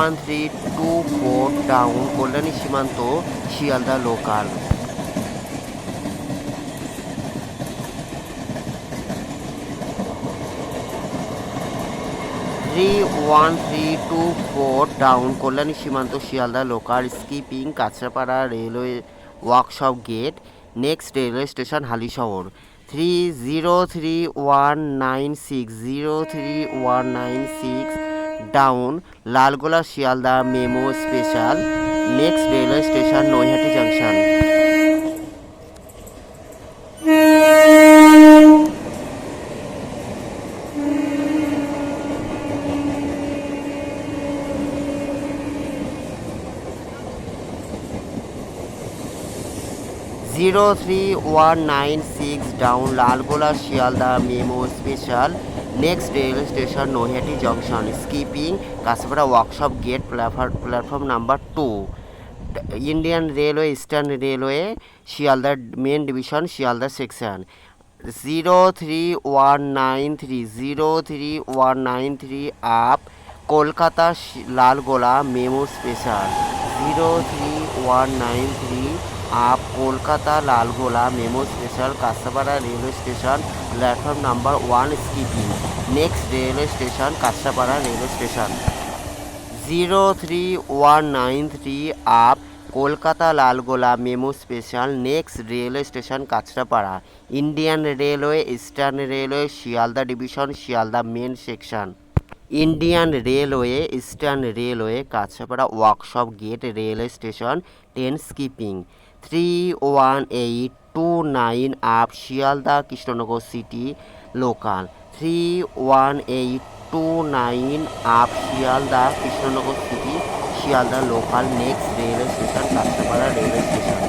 31324 down Kalyani Simanta Sealdah local. 31324 down Kalyani Simanta Sealdah local skipping Kanchrapara railway workshop gate next railway station Halisahar. 03196 down Lalgola Sealdah MEMU special next railway station Naihati junction. 03196 down Lalgola Sealdah MEMU special next railway station Naihati junction skipping Kanchrapara workshop gate platform number 2 Indian railway eastern railway Sealdah main division Sealdah section. 03193 up Kolkata Lalgola MEMU special. 03193 up Kolkata Lalgola MEMU special Kanchrapara railway station platform number 1 skipping next railway station Kanchrapara railway station. 03193 up Kolkata Lalgola MEMU special next railway station Kanchrapara Indian railway eastern railway Sealdah division Sealdah main section. Indian railway eastern railway Kanchrapara workshop gate railway station 10 skipping. 31829 up Sealdah Krishnanagar city local. 31829 up Sealdah Krishnanagar city Sealdah local next railway station Kanchrapara railway station.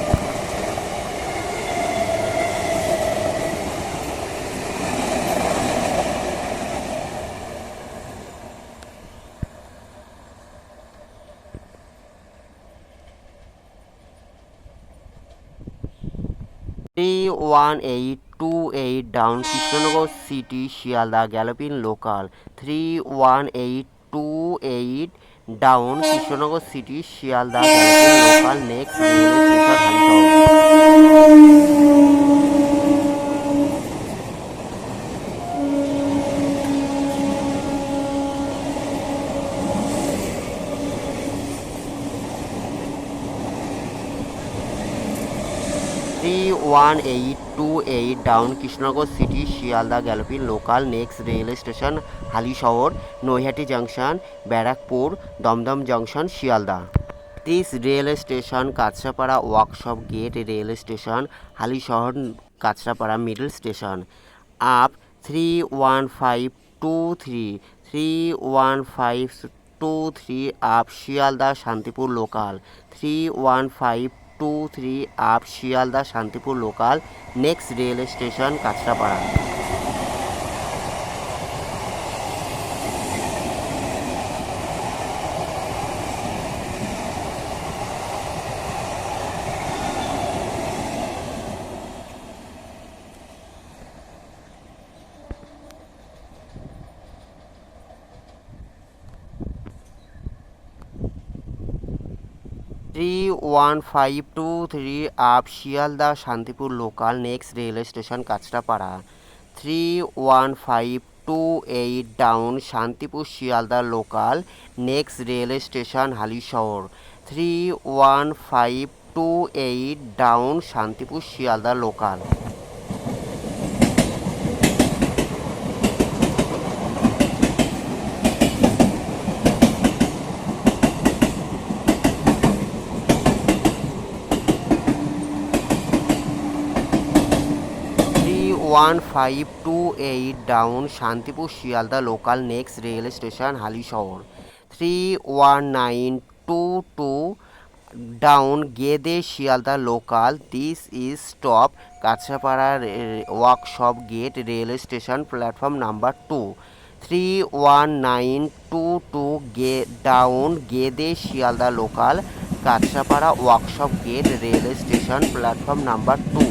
31828 down Krishnanagar city Sealdah galloping local. 31828 down Krishnanagar city Sealdah galloping local next railway station Halisahar. 31828 down Krishnanagar city Sealdah galloping local next railway station Halisahar Naihati junction Barrackpore Dum Dum junction Sealdah. This railway station Kanchrapara workshop gate railway station Halisahar Kanchrapara middle station. Up 31523 up Sealdah Shantipur local. 31523 up Sealdah Shantipur local next railway station Kanchrapara. 31523 up Sealdah Shantipur local next railway station Kanchrapara. 31528 down Shantipur Sealdah local next railway station Halisahar. 31528 down Shantipur Sealdah local. 1528 down Shantipur Sealdah local next railway station Halisahar. 31922 down Gede Sealdah local this is stop Kanchrapara workshop gate railway station platform number 2। 31922 down Gede Sealdah local Kanchrapara workshop gate railway station platform number 2।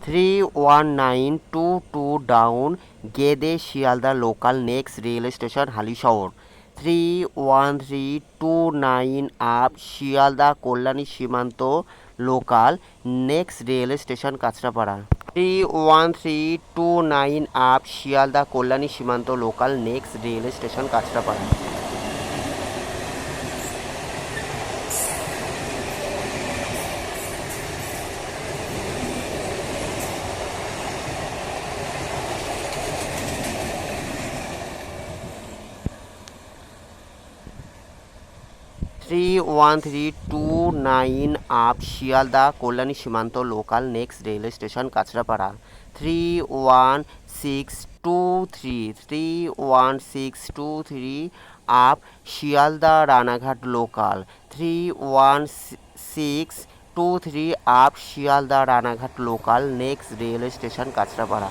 31922 down Gede Sealdah local next rail station Halisahar. 31329 up Sealdah Kalyani Simanta local next rail station Kanchrapara. 31329 up Sealdah Kalyani Simanta local next rail station Kanchrapara. 31329 up Sealdah Kalyani Simanta local next rail station Kanchrapara. 31623 up Sealdah Ranaghat local. 31623 up Sealdah Ranaghat local next rail station Kanchrapara.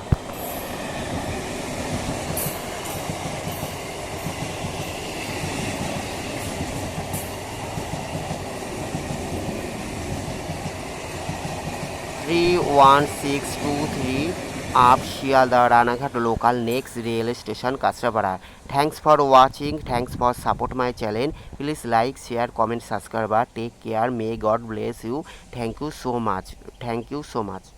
31623 up Sealdah Ranaghat local next rail station Kanchrapara. Thanks for watching. Thanks for support my channel. Please like, share, comment, subscribe. Take care. May God bless you. Thank you so much. Thank you so much.